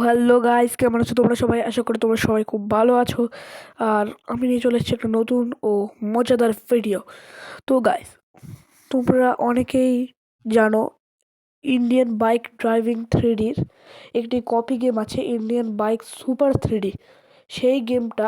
Hello guys, কেমন আছো তোমরা সবাই? আশা করি তোমরা সবাই খুব ভালো আছো। আর আমি নিয়ে চলে এসেছি একটা নতুন ও মজাদার ভিডিও। তো গাইস, তোমরা অনেকেই জানো ইন্ডিয়ান বাইক ড্রাইভিং থ্রিডির একটি কপি গেম আছে, ইন্ডিয়ান বাইক সুপার থ্রিডি। সেই গেমটা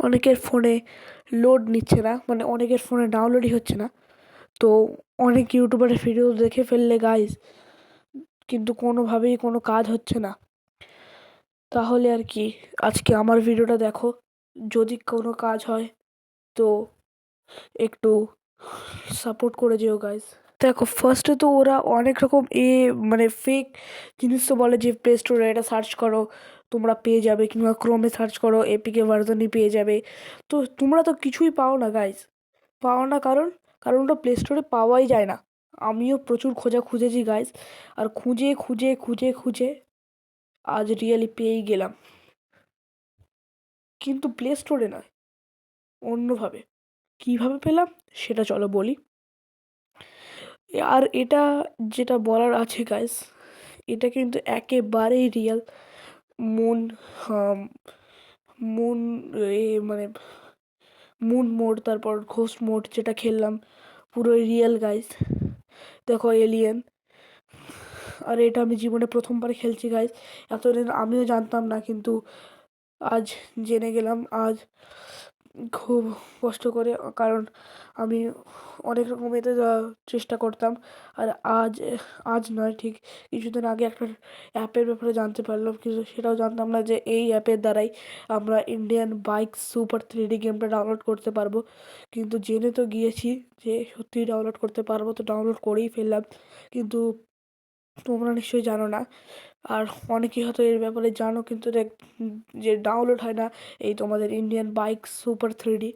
অনেকের ফোনে লোড নিচ্ছে না, মানে অনেকের ফোনে ডাউনলোডই হচ্ছে না। তো অনেক ইউটিউবারের ভিডিও দেখে ফেললে গাইস, কিন্তু কোনোভাবেই কোনো কাজ হচ্ছে না। তাহলে আর কি, আজকে আমার ভিডিওটা দেখো, যদি কোনো কাজ হয় তো একটু সাপোর্ট করে যেও গাইস। দেখো, ফার্স্টে তো ওরা অনেক রকম মানে ফেক জিনিস তো বলে যে প্লে স্টোরে এটা সার্চ করো তোমরা পেয়ে যাবে, কিংবা ক্রোমে সার্চ করো এপিকে ভার্সনই পেয়ে যাবে। তো তোমরা তো কিছুই পাও না গাইস, পাও না। কারণ ওটা প্লে স্টোরে পাওয়াই যায় না। আমিও প্রচুর খুঁজেছি গাইস, আর খুঁজে খুঁজে খুঁজে খুঁজে আজ রিয়েলি পেয়েই গেলাম, কিন্তু প্লে স্টোরে নয়, অন্যভাবে। কিভাবে পেলাম সেটা চলো বলি। আর এটা যেটা বলার আছে গাইস, এটা কিন্তু একেবারেই রিয়েল। মুন হাম, মুন মানে মুন মোড, তারপর ঘোস্ট মোড যেটা খেললাম, পুরো রিয়েল গাইস। দেখো এলিয়েন। আর এটা আমি জীবনে প্রথমবার খেলছি গাইস। এতদিন আমিও জানতাম না, কিন্তু আজ জেনে গেলাম। আজ খুব কষ্ট করে, কারণ আমি অনেক রকম এতে চেষ্টা করতাম। আর আজ আজ নয়, ঠিক কিছুদিন আগে একটা অ্যাপের ব্যাপারে জানতে পারলাম, কিন্তু সেটাও জানতাম না যে এই অ্যাপের দ্বারাই আমরা ইন্ডিয়ান বাইক সুপার থ্রিডি গেমটা ডাউনলোড করতে পারবো। কিন্তু জেনে তো গিয়েছি যে সত্যিই ডাউনলোড করতে পারবো, তো ডাউনলোড করেই ফেললাম। কিন্তু তোমরা নিশ্চয়ই জানো না, আর অনেকেই হয়তো এর ব্যাপারে জানো, কিন্তু যে ডাউনলোড হয় না এই তোমাদের ইন্ডিয়ান বাইক সুপার থ্রিডি।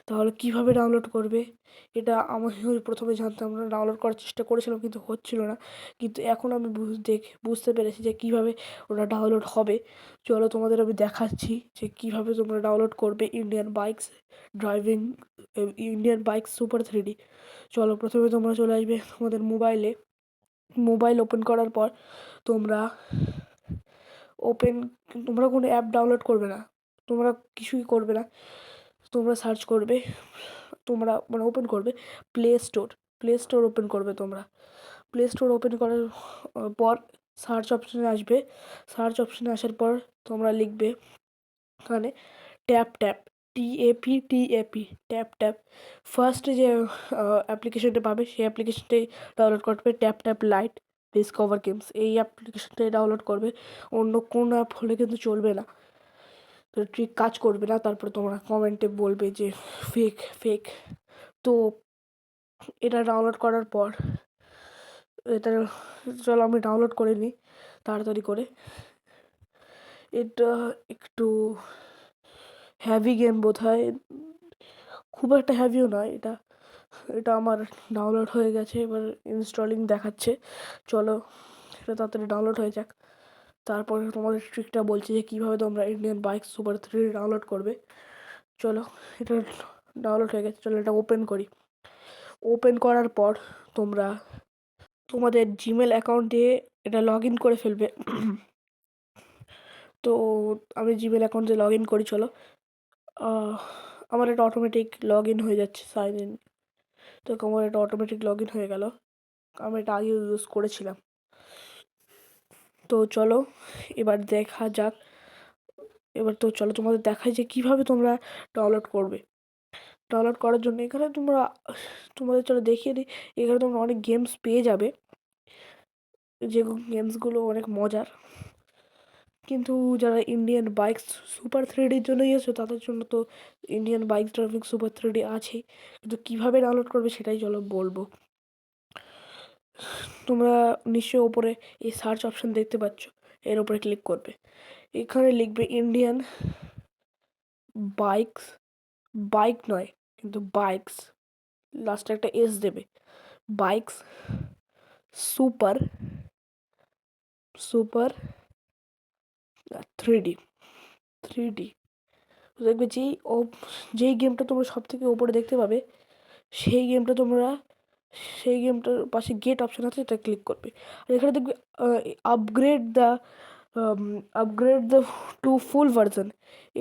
তাহলে কিভাবে ডাউনলোড করবে? এটা আমিও প্রথমে জানতাম না, ডাউনলোড করার চেষ্টা করেছিলাম কিন্তু হচ্ছিল না। কিন্তু এখন আমি বুঝতে পেরেছি যে কিভাবে ওটা ডাউনলোড হবে। চলো তোমাদের আমি দেখাচ্ছি যে কিভাবে তোমরা ডাউনলোড করবে driving Indian bike super three D. চলো, প্রথমে তোমরা চলে আসবে তোমাদের মোবাইলে। মোবাইল ওপেন করার পর তোমরা ওপেন তোমরা কোনো অ্যাপ ডাউনলোড করবে না, তোমরা কিছুই করবে না। তোমরা সার্চ করবে, তোমরা মানে ওপেন করবে প্লে স্টোর ওপেন করবে তোমরা। প্লে স্টোর ওপেন করার পর সার্চ অপশানে আসবে। সার্চ অপশানে আসার পর তোমরা লিখবে এখানে tap tap, TAP tap tap. ফার্স্টে যে অ্যাপ্লিকেশনটা পাবে সেই অ্যাপ্লিকেশনটাই ডাউনলোড করবে, tap tap light discover games, এই অ্যাপ্লিকেশনটাই ডাউনলোড করবে। অন্য কোন অ্যাপ হলে কিন্তু চলবে না, তো ঠিক কাজ করবে না। তারপরে তোমরা কমেন্টে বলবে যে ফেক ফেক। তো এটা ডাউনলোড করার পর এটা, চলো আমি ডাউনলোড করে নিই তাড়াতাড়ি করে। এটা একটু হ্যাভি গেম বোধ হয়, খুব একটা হ্যাভিও নয় এটা। এটা আমার ডাউনলোড হয়ে গেছে, এবার ইনস্টলিং দেখাচ্ছে। চলো এটা তাড়াতাড়ি ডাউনলোড হয়ে যাক, তারপরে তোমাদের ট্রিকটা বলছি যে কীভাবে তোমরা Indian bike super three download করবে। চলো, এটা ডাউনলোড হয়ে গেছে, চলো এটা ওপেন করি। ওপেন করার পর তোমরা তোমাদের জিমেল অ্যাকাউন্টে এটা লগ ইন করে ফেলবে। তো আমি জিমেল অ্যাকাউন্টে লগ ইন করি, চলো। আমার এটা অটোমেটিক লগ ইন হয়ে যাচ্ছে, সাইন ইন। তো আমার এটা অটোমেটিক লগ ইন হয়ে গেল, আমি এটা আগেও ইউজ করেছিলাম। তো চলো এবার দেখা যাক। এবার তো চলো তোমাদের দেখাই যে কিভাবে তোমরা ডাউনলোড করবে। ডাউনলোড করার জন্য এখানে তোমাদের চলো দেখিয়ে দিই। এখানে তোমরা অনেক গেমস পেয়ে যাবে, যে গেমসগুলো অনেক মজার। কিন্তু যারা ইন্ডিয়ান বাইক সুপার থ্রিডির জন্য এসেছো তাদের জন্য তো Indian bike driving super three D আছেই, কিন্তু কীভাবে ডাউনলোড করবে সেটাই চলো বলবো। তোমরা নিশ্চয়ই ওপরে এই সার্চ অপশান দেখতে পাচ্ছ, এর ওপরে ক্লিক করবে। এখানে লিখবে ইন্ডিয়ান বাইকস, বাইক নয় কিন্তু বাইকস, লাস্টে একটা এস দেবে, bikes super super three D three D. দেখবে যেই গেমটা তোমরা সব থেকে ওপরে দেখতে পাবে, সেই গেমটা তোমরা সেই গেমটার পাশে গেট অপশান আছে, এটা ক্লিক করবে। আর এখানে দেখবে upgrade the upgrade the to full version,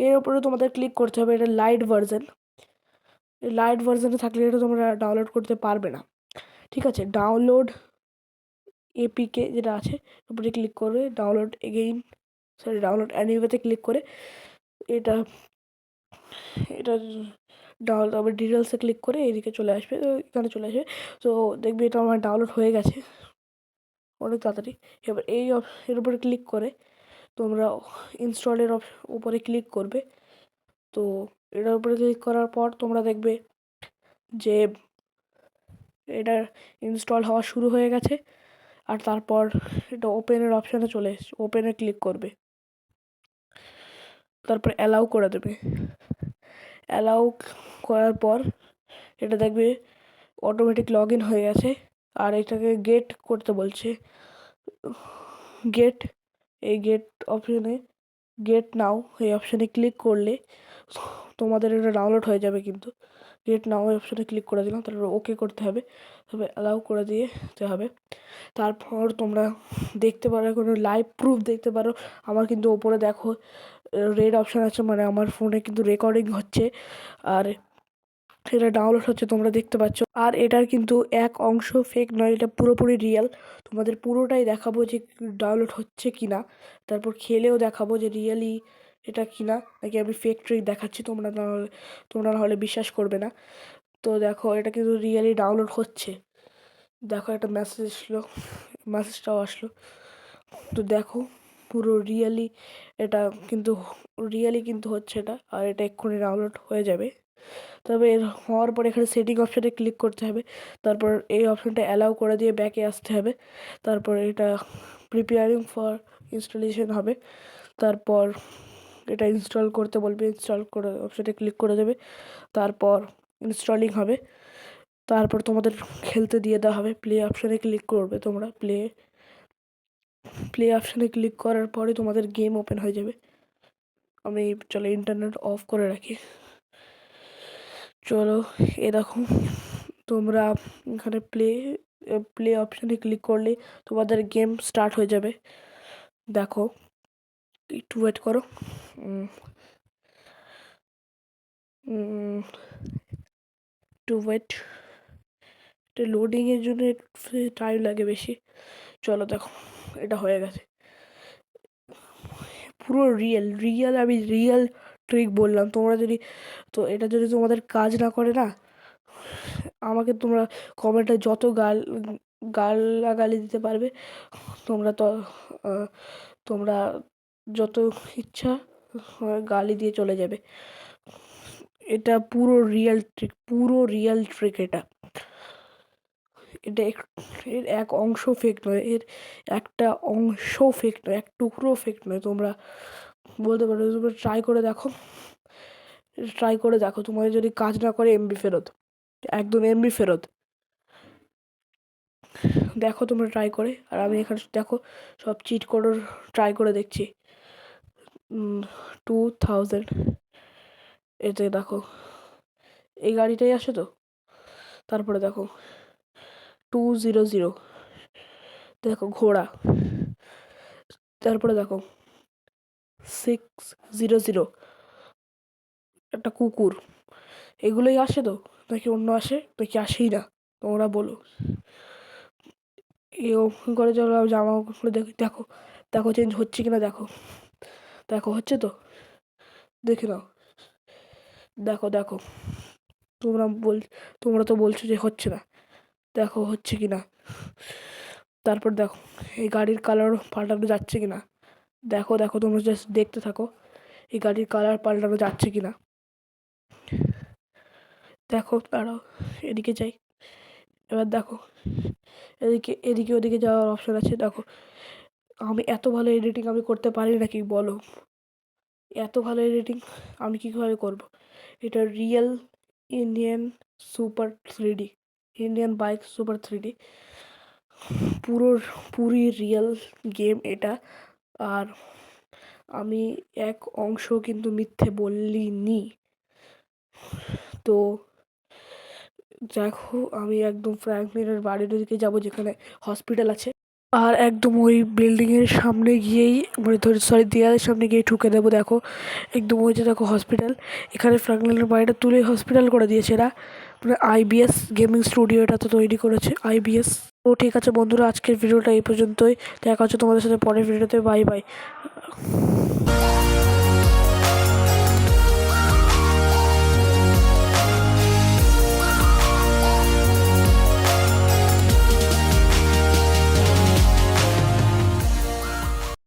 এর উপরে তোমাদের ক্লিক করতে হবে। এটা লাইট ভার্জন, লাইট ভার্জনে থাকলে এটা তোমরা ডাউনলোড করতে পারবে না। ঠিক আছে, ডাউনলোড এপিকে যেটা আছে উপরে ক্লিক করবে, ডাউনলোড এগেইন, সরি ডাউনলোড অ্যানিওয়েতে ক্লিক করে এটা এটা ডাউনলোড আবার ডিটেলসে ক্লিক করে এদিকে চলে আসবে, তো এখানে চলে আসবে। তো দেখবি এটা আমার ডাউনলোড হয়ে গেছে অনেক তাড়াতাড়ি। এবার এর উপরে ক্লিক করে তোমরা ইনস্টলের উপরে ক্লিক করবে। তো এটার উপরে ক্লিক করার পর তোমরা দেখবে যে এটা ইনস্টল হওয়া শুরু হয়ে গেছে। আর তারপর এটা ওপেনের অপশানে চলে এসেছে, ওপেনে ক্লিক করবে, তারপর অ্যালাউ করে দেবে। অ্যালাউ করার পর এটা দেখবে অটোমেটিক লগ ইন হয়ে গেছে। আর এটাকে গেট করতে বলছে, গেট, এই গেট অপশানে, গেট নাও এই অপশানে ক্লিক করলে তোমাদের এটা ডাউনলোড হয়ে যাবে। কিন্তু গেট নাও এই অপশানে ক্লিক করে দিলাম, তারপর ওকে করতে হবে, তবে অ্যালাউ করে দিতে হবে। তারপর তোমরা দেখতে পারো, কোনো লাইভ প্রুফ দেখতে পারো। আমার কিন্তু ওপরে দেখো রেড অপশান আছে, মানে আমার ফোনে কিন্তু রেকর্ডিং হচ্ছে আর এটা ডাউনলোড হচ্ছে, তোমরা দেখতে পাচ্ছ। আর এটার কিন্তু এক অংশ ফেক নয়, এটা পুরোপুরি রিয়েল। তোমাদের পুরোটাই দেখাবো যে ডাউনলোড হচ্ছে কি না, তারপর খেলেও দেখাবো যে রিয়েলি এটা কি না, নাকি আমি ফেক ট্রিক দেখাচ্ছি। তোমরা নাহলে বিশ্বাস করবে না। তো দেখো এটা কিন্তু রিয়েলি ডাউনলোড হচ্ছে। দেখো একটা মেসেজ আসলো, মেসেজটাও আসলো। তো দেখো পুরো রিয়েলি এটা কিন্তু কিন্তু হচ্ছে এটা, আর এটা এক্ষুনি ডাউনলোড হয়ে যাবে। তবে এর হওয়ার পর এখানে সেটিং অপশানে ক্লিক করতে হবে, তারপর এই অপশানটা অ্যালাউ করে দিয়ে ব্যাকে আসতে হবে। তারপর এটা প্রিপেয়ারিং ফর ইনস্টলেশন হবে, তারপর এটা ইনস্টল করতে বলবে, ইনস্টল করে অপশানে ক্লিক করে দেবে, তারপর ইনস্টলিং হবে। তারপর তোমাদের খেলতে দিয়ে দেওয়া হবে, প্লে অপশানে ক্লিক করবে তোমরা, প্লে অপশানে ক্লিক করার পরে তোমাদের গেম ওপেন হয়ে যাবে। আমি চলো ইন্টারনেট অফ করে রাখি। চলো এ দেখো তোমরা এখানে প্লে অপশানে ক্লিক করলে তোমাদের গেম স্টার্ট হয়ে যাবে। দেখো একটু ওয়েট করো, একটু ওয়েট, এটা লোডিংয়ের জন্য টাইম লাগে বেশি। চলো দেখো এটা হয়ে গেছে, পুরো আমি রিয়েল ট্রিক বললাম। তোমরা যদি, তো এটা যদি তোমাদের কাজ না করে না, আমাকে তোমরা কমেন্টে যত গালাগালি দিতে পারবে তোমরা, তো তোমরা যত ইচ্ছা গালি দিয়ে চলে যাবে। এটা পুরো রিয়েল ট্রিক এটা। এটা এর এক অংশ ফেক নয়, এর একটা অংশ ফেক নয়, এক টুকরো ফেক নয়। তোমরা বলতে পারো, তোমরা ট্রাই করে দেখো। তোমাদের যদি কাজ না করে এমবি ফেরত, একদম এমবি ফেরত। দেখো তোমরা ট্রাই করে। আর আমি এখানে দেখো সব চিট কোডের ট্রাই করে দেখছি। 2000 এতে দেখো এই গাড়িটাই আসে তো। তারপরে দেখো 200, দেখো ঘোড়া। তারপরে দেখো 600, একটা কুকুর। এগুলোই আসে তো, নাকি অন্য আসে, নাকি আসেই না? তোমরা বলো। এরকম করে চলো জামা কাপড় দেখো, দেখো দেখো চেঞ্জ হচ্ছে কিনা, দেখো দেখো হচ্ছে তো, দেখে নাও। দেখো দেখো তোমরা তোমরা তো বলছো যে হচ্ছে না, দেখো হচ্ছে কি না। তারপর দেখো এই গাড়ির কালার পাল্টানো যাচ্ছে কি না। দেখো দেখো তোমরা জাস্ট দেখতে থাকো এই গাড়ির কালার পাল্টানো যাচ্ছে কি না। দেখো দাঁড়াও, এদিকে যাই। এবার দেখো এদিকে ওদিকে যাওয়ার অপশন আছে। দেখো আমি এত ভালো এডিটিং আমি করতে পারি নাকি বলো? এত ভালো এডিটিং আমি কীভাবে করবো? এটা real Indian super 3D, Indian bike super 3D, পুরো পুরি রিয়েল গেম এটা। আর আমি এক অংশ কিন্তু মিথ্যে বলিনি। তো দেখো আমি একদম ফ্র্যাঙ্কলিনের বাড়ির দিকে যাবো, যেখানে হসপিটাল আছে। আর একদম ওই বিল্ডিংয়ের সামনে গিয়েই মানে সরি দেয়ালের সামনে গিয়ে ঠুকে দেবো। দেখো একদম ওই যে দেখো হসপিটাল, এখানে ফ্র্যাঙ্কলিনের বাড়িটা তুলে হসপিটাল করে দিয়েছে এরা। মানে আইবিএস গেমিং স্টুডিও এটা তো তৈরি করেছে আইবিএস। তো ঠিক আছে বন্ধুরা, আজকের ভিডিওটা এই পর্যন্তই। দেখা হচ্ছে তোমাদের সাথে পরের ভিডিওতে। Bye bye.